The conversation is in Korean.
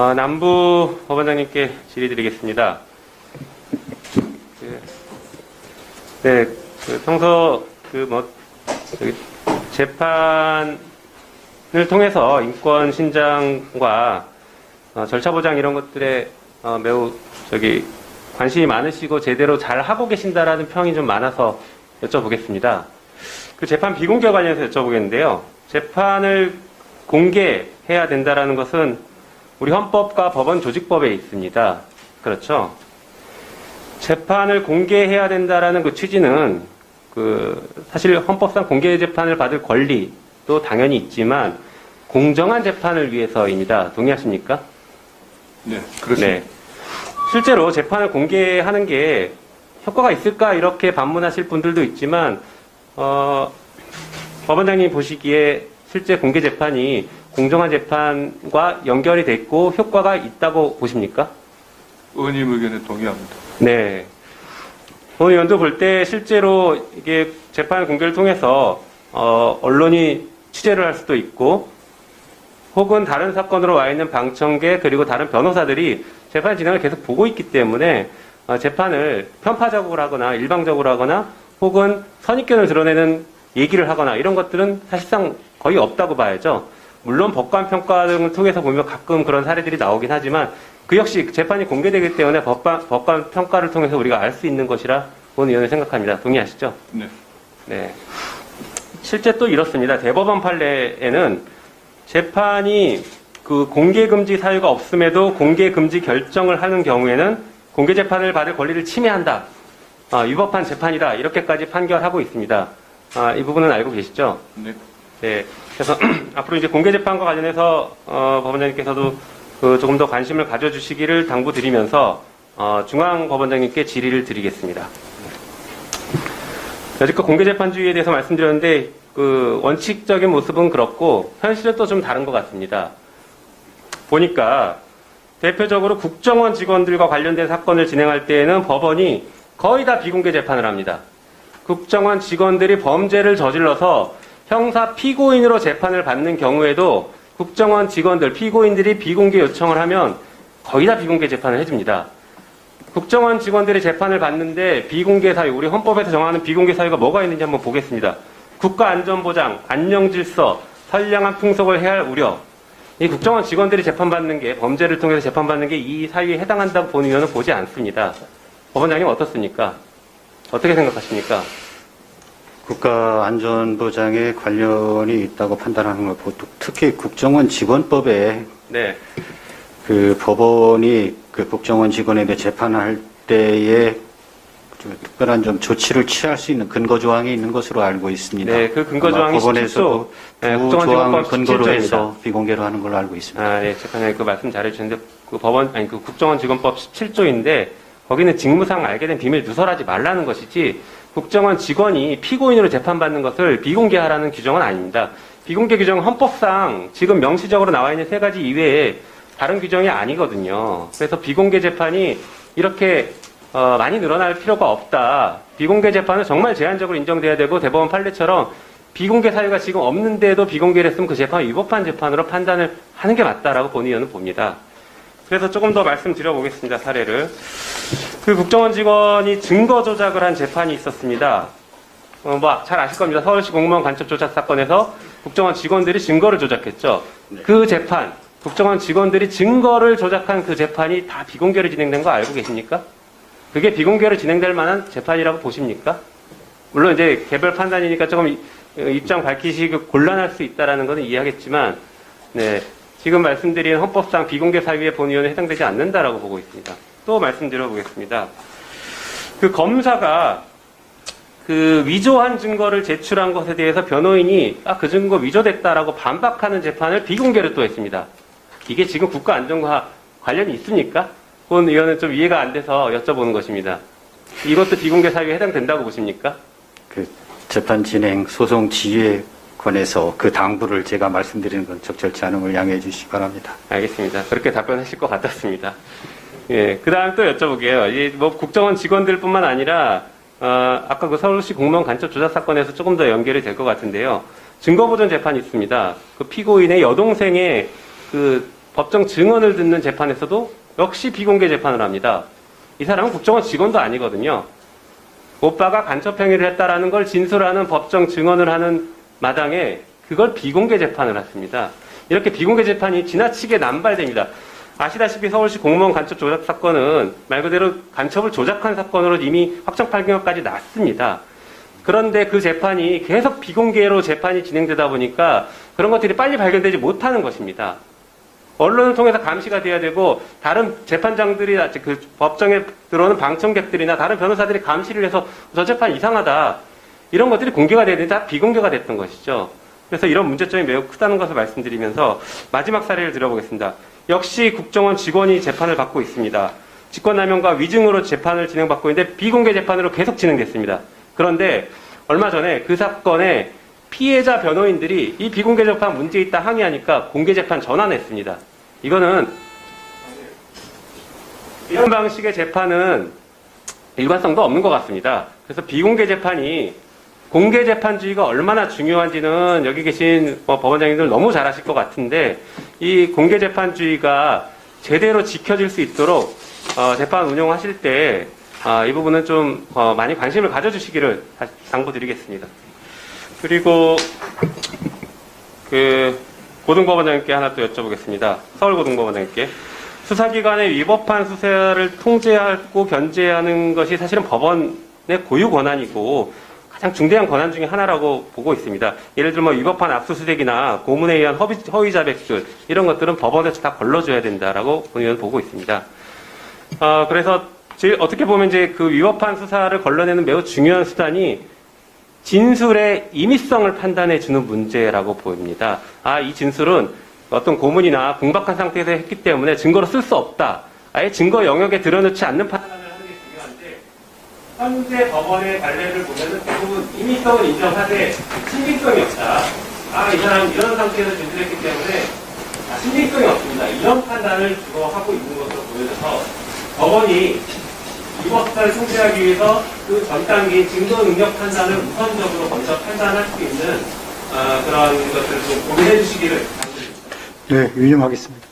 남부 법원장님께 질의드리겠습니다. 네, 평소 재판을 통해서 인권 신장과 절차 보장 이런 것들에 매우 관심이 많으시고 제대로 잘 하고 계신다라는 평이 좀 많아서 여쭤보겠습니다. 그 재판 비공개 관련해서 여쭤보겠는데요. 재판을 공개해야 된다라는 것은 우리 헌법과 법원 조직법에 있습니다. 그렇죠? 재판을 공개해야 된다라는 그 취지는 사실 헌법상 공개 재판을 받을 권리도 당연히 있지만 공정한 재판을 위해서입니다. 동의하십니까? 네, 그렇습니다. 네. 실제로 재판을 공개하는 게 효과가 있을까 이렇게 반문하실 분들도 있지만 법원장님 보시기에 실제 공개 재판이 공정한 재판과 연결이 됐고 효과가 있다고 보십니까? 의원님 의견에 동의합니다. 네. 본 의원도 볼 때 실제로 이게 재판 공개를 통해서 언론이 취재를 할 수도 있고 혹은 다른 사건으로 와 있는 방청객 그리고 다른 변호사들이 재판 진행을 계속 보고 있기 때문에 재판을 편파적으로 하거나 일방적으로 하거나 혹은 선입견을 드러내는 얘기를 하거나 이런 것들은 사실상 거의 없다고 봐야죠. 물론 법관 평가 등을 통해서 보면 가끔 그런 사례들이 나오긴 하지만 그 역시 재판이 공개되기 때문에 법관 평가를 통해서 우리가 알 수 있는 것이라 본 의원은 생각합니다. 동의하시죠? 네. 네. 실제 또 이렇습니다. 대법원 판례에는 재판이 공개 금지 사유가 없음에도 공개 금지 결정을 하는 경우에는 공개 재판을 받을 권리를 침해한다. 위법한 재판이다. 이렇게까지 판결하고 있습니다. 이 부분은 알고 계시죠? 네. 네. 그래서 앞으로 이제 공개 재판과 관련해서 법원장님께서도 조금 더 관심을 가져주시기를 당부드리면서 중앙법원장님께 질의를 드리겠습니다. 여지껏 공개 재판주의에 대해서 말씀드렸는데 원칙적인 모습은 그렇고 현실은 또 좀 다른 것 같습니다. 보니까 대표적으로 국정원 직원들과 관련된 사건을 진행할 때에는 법원이 거의 다 비공개 재판을 합니다. 국정원 직원들이 범죄를 저질러서 형사 피고인으로 재판을 받는 경우에도 국정원 직원들, 피고인들이 비공개 요청을 하면 거의 다 비공개 재판을 해줍니다. 국정원 직원들이 재판을 받는데 비공개 사유, 우리 헌법에서 정하는 비공개 사유가 뭐가 있는지 한번 보겠습니다. 국가안전보장, 안녕질서, 선량한 풍속을 해야 할 우려. 이 국정원 직원들이 재판받는 게, 범죄를 통해서 재판받는 게 이 사유에 해당한다고 본 의원은 보지 않습니다. 법원장님 어떻습니까? 어떻게 생각하십니까? 국가안전보장에 관련이 있다고 판단하는 걸 보통 특히 국정원 직원법에 네. 법원이 국정원 직원에 대해 재판할 때에 좀 특별한 좀 조치를 취할 수 있는 근거 조항이 있는 것으로 알고 있습니다. 네, 그 근거 조항이 법원에서도 네, 두 국정원 조항을 직원법 근거로 17조입니다. 해서 비공개로 하는 걸로 알고 있습니다. 네, 재판장님 말씀 잘해주셨는데 국정원 직원법 17조인데 거기는 직무상 알게 된 비밀 누설하지 말라는 것이지 국정원 직원이 피고인으로 재판받는 것을 비공개하라는 규정은 아닙니다. 비공개 규정은 헌법상 지금 명시적으로 나와 있는 3가지 이외에 다른 규정이 아니거든요. 그래서 비공개 재판이 이렇게 많이 늘어날 필요가 없다. 비공개 재판은 정말 제한적으로 인정돼야 되고 대법원 판례처럼 비공개 사유가 지금 없는데도 비공개를 했으면 그 재판이 위법한 재판으로 판단을 하는 게 맞다라고 본 의원은 봅니다. 그래서 조금 더 말씀드려보겠습니다. 사례를. 국정원 직원이 증거 조작을 한 재판이 있었습니다. 잘 아실 겁니다. 서울시 공무원 간첩 조작 사건에서 국정원 직원들이 증거를 조작했죠. 네. 그 재판, 국정원 직원들이 증거를 조작한 그 재판이 다 비공개로 진행된 거 알고 계십니까? 그게 비공개로 진행될 만한 재판이라고 보십니까? 물론 이제 개별 판단이니까 조금 입장 밝히시기 곤란할 수 있다는 것은 이해하겠지만, 네. 지금 말씀드린 헌법상 비공개 사유에 본 의원은 해당되지 않는다라고 보고 있습니다. 또 말씀드려보겠습니다. 검사가 위조한 증거를 제출한 것에 대해서 변호인이 그 증거 위조됐다라고 반박하는 재판을 비공개로 또 했습니다. 이게 지금 국가안전과 관련이 있습니까? 본 의원은 좀 이해가 안 돼서 여쭤보는 것입니다. 이것도 비공개 사유에 해당된다고 보십니까? 재판 진행 소송 지휘에 관해서 당부를 제가 말씀드리는 건 적절치 않음을 양해해 주시기 바랍니다. 알겠습니다. 그렇게 답변하실 것 같았습니다. 예, 그 다음 또 여쭤볼게요. 국정원 직원들뿐만 아니라, 아까 서울시 공무원 간첩 조작 사건에서 조금 더 연결이 될 것 같은데요. 증거보전 재판이 있습니다. 피고인의 여동생의 법정 증언을 듣는 재판에서도 역시 비공개 재판을 합니다. 이 사람은 국정원 직원도 아니거든요. 오빠가 간첩행위를 했다라는 걸 진술하는 법정 증언을 하는 마당에 그걸 비공개 재판을 했습니다. 이렇게 비공개 재판이 지나치게 남발됩니다. 아시다시피 서울시 공무원 간첩 조작 사건은 말 그대로 간첩을 조작한 사건으로 이미 확정 판결까지 났습니다. 그런데 그 재판이 계속 비공개로 재판이 진행되다 보니까 그런 것들이 빨리 발견되지 못하는 것입니다. 언론을 통해서 감시가 돼야 되고 다른 재판장들이 그 법정에 들어오는 방청객들이나 다른 변호사들이 감시를 해서 저 재판 이상하다 이런 것들이 공개가 돼야 되는데 다 비공개가 됐던 것이죠. 그래서 이런 문제점이 매우 크다는 것을 말씀드리면서 마지막 사례를 들어보겠습니다. 역시 국정원 직원이 재판을 받고 있습니다. 직권남용과 위증으로 재판을 진행받고 있는데 비공개 재판으로 계속 진행됐습니다. 그런데 얼마 전에 그 사건의 피해자 변호인들이 이 비공개 재판 문제 있다 항의하니까 공개 재판 전환했습니다. 이거는 이런 방식의 재판은 일관성도 없는 것 같습니다. 그래서 비공개 재판이 공개 재판주의가 얼마나 중요한지는 여기 계신 법원장님들 너무 잘 아실 것 같은데 이 공개 재판주의가 제대로 지켜질 수 있도록 재판 운용하실 때 이 부분은 좀 많이 관심을 가져주시기를 당부드리겠습니다. 그리고 고등법원장님께 하나 또 여쭤보겠습니다. 서울고등법원장님께. 수사기관의 위법한 수사를 통제하고 견제하는 것이 사실은 법원의 고유 권한이고 가장 중대한 권한 중에 하나라고 보고 있습니다. 예를 들면 위법한 압수수색이나 고문에 의한 허위 자백들 이런 것들은 법원에서 다 걸러줘야 된다라고 본의원 보고 있습니다. 그래서 어떻게 보면 이제 그 위법한 수사를 걸러내는 매우 중요한 수단이 진술의 임의성을 판단해 주는 문제라고 보입니다. 이 진술은 어떤 고문이나 공박한 상태에서 했기 때문에 증거로 쓸 수 없다. 아예 증거 영역에 들여놓지 않는 판단을 하는 게 중요한데 현재 법원의 관례를 보면은 대부분 임의성을 인정하되 신빙성이 없다. 이 사람은 이런 상태에서 진술했기 때문에 신빙성이 없습니다. 이런 판단을 주로 하고 있는 것으로 보여져서 법원이 위법사를 통제하기 위해서 그 전 단계인 증거 능력 판단을 우선적으로 먼저 판단할 수 있는 그런 것들을 좀 고민해 주시기를 부탁드립니다. 네, 유념하겠습니다.